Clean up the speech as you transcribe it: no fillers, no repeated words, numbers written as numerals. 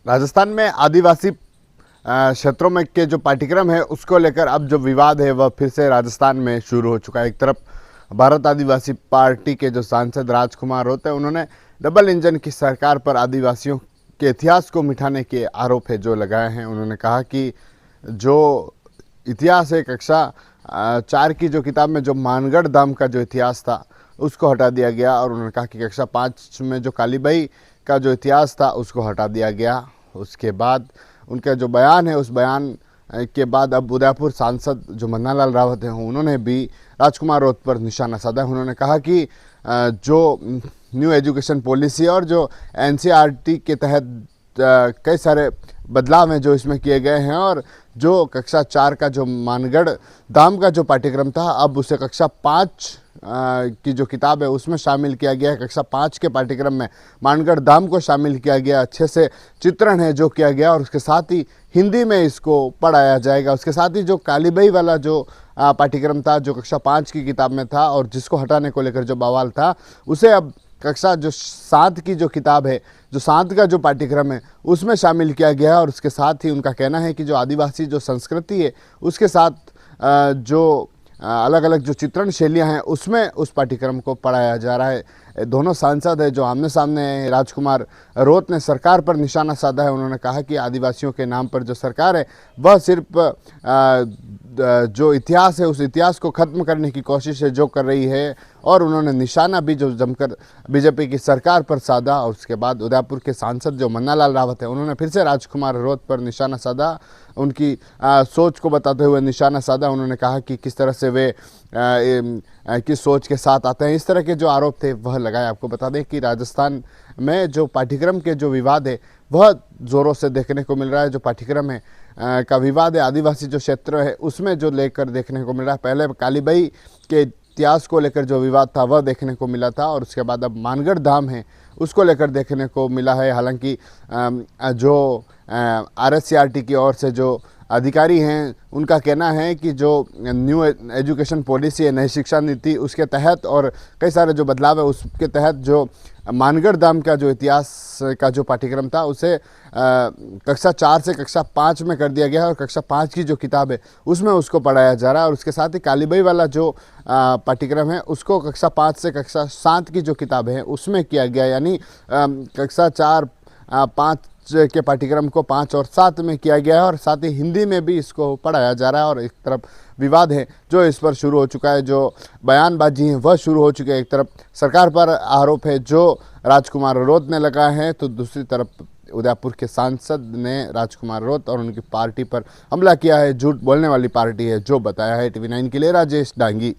राजस्थान में आदिवासी क्षेत्रों में के जो पाठ्यक्रम है उसको लेकर अब जो विवाद है वह फिर से राजस्थान में शुरू हो चुका है। एक तरफ भारत आदिवासी पार्टी के जो सांसद राजकुमार होते हैं, उन्होंने डबल इंजन की सरकार पर आदिवासियों के इतिहास को मिटाने के आरोप है जो लगाए हैं। उन्होंने कहा कि जो इतिहास है कक्षा 4 की जो किताब में जो मानगढ़ धाम का जो इतिहास था उसको हटा दिया गया, और उन्होंने कहा कि कक्षा 5 में जो कालीबाई का जो इतिहास था उसको हटा दिया गया। उसके बाद उनका जो बयान है, उस बयान के बाद अब उदयपुर सांसद जो मन्नालाल रावत हैं उन्होंने भी राजकुमार रोत पर निशाना साधा। उन्होंने कहा कि जो न्यू एजुकेशन पॉलिसी और जो एनसीईआरटी के तहत कई सारे बदलाव हैं जो इसमें किए गए हैं, और जो कक्षा 4 का जो मानगढ़ धाम का जो पाठ्यक्रम था अब उसे कक्षा 5 की जो किताब है उसमें शामिल किया गया है। कक्षा 5 के पाठ्यक्रम में मानगढ़ धाम को शामिल किया गया, अच्छे से चित्रण है जो किया गया, और उसके साथ ही हिंदी में इसको पढ़ाया जाएगा। उसके साथ ही जो कालीबाई वाला जो पाठ्यक्रम था जो कक्षा 5 की किताब में था और जिसको हटाने को लेकर जो बवाल था, उसे अब कक्षा जो 7 की जो किताब है, जो 7 का जो पाठ्यक्रम है उसमें शामिल किया गया है। और उसके साथ ही उनका कहना है कि जो आदिवासी जो संस्कृति है उसके साथ जो अलग अलग जो चित्रण शैलियाँ हैं उसमें उस पाठ्यक्रम को पढ़ाया जा रहा है। दोनों सांसद है जो आमने सामने हैं। राजकुमार रोत ने सरकार पर निशाना साधा है। उन्होंने कहा कि आदिवासियों के नाम पर जो सरकार है वह सिर्फ जो इतिहास है उस इतिहास को ख़त्म करने की कोशिश है जो कर रही है, और उन्होंने निशाना भी जो जमकर बीजेपी की सरकार पर साधा। और उसके बाद उदयपुर के सांसद जो मन्नालाल रावत है उन्होंने फिर से राजकुमार रोत पर निशाना साधा, उनकी सोच को बताते हुए निशाना साधा। उन्होंने कहा कि किस तरह से वे किस सोच के साथ आते हैं, इस तरह के जो आरोप थे वह लगाए। आपको बता दें कि राजस्थान में जो पाठ्यक्रम के जो विवाद है वह ज़ोरों से देखने को मिल रहा है। जो पाठ्यक्रम है का विवाद है, आदिवासी जो क्षेत्र है उसमें जो लेकर देखने को मिल रहा है। पहले कालीबाई के इतिहास को लेकर जो विवाद था वह देखने को मिला था, और उसके बाद अब मानगढ़ धाम है उसको लेकर देखने को मिला है। हालांकि जो आरएससीईआरटी की ओर से जो अधिकारी हैं उनका कहना है कि जो न्यू एजुकेशन पॉलिसी है, नई शिक्षा नीति, उसके तहत और कई सारे जो बदलाव है उसके तहत जो मानगढ़ धाम का जो इतिहास का जो पाठ्यक्रम था उसे कक्षा 4 से कक्षा 5 में कर दिया गया है, और कक्षा 5 की जो किताब है उसमें उसको पढ़ाया जा रहा है। और उसके साथ ही कालीबाई वाला जो पाठ्यक्रम है उसको कक्षा 5 से कक्षा 7 की जो किताब है उसमें किया गया, यानी कक्षा 4 5 के पाठ्यक्रम को 5 और 7 में किया गया है, और साथ ही हिंदी में भी इसको पढ़ाया जा रहा है। और एक तरफ विवाद है जो इस पर शुरू हो चुका है, जो बयानबाजी है वह शुरू हो चुकी है। एक तरफ सरकार पर आरोप है जो राजकुमार रोत ने लगाए हैं, तो दूसरी तरफ उदयपुर के सांसद ने राजकुमार रोत और उनकी पार्टी पर हमला किया है। झूठ बोलने वाली पार्टी है जो बताया है। TV9 के लिए राजेश डांगी।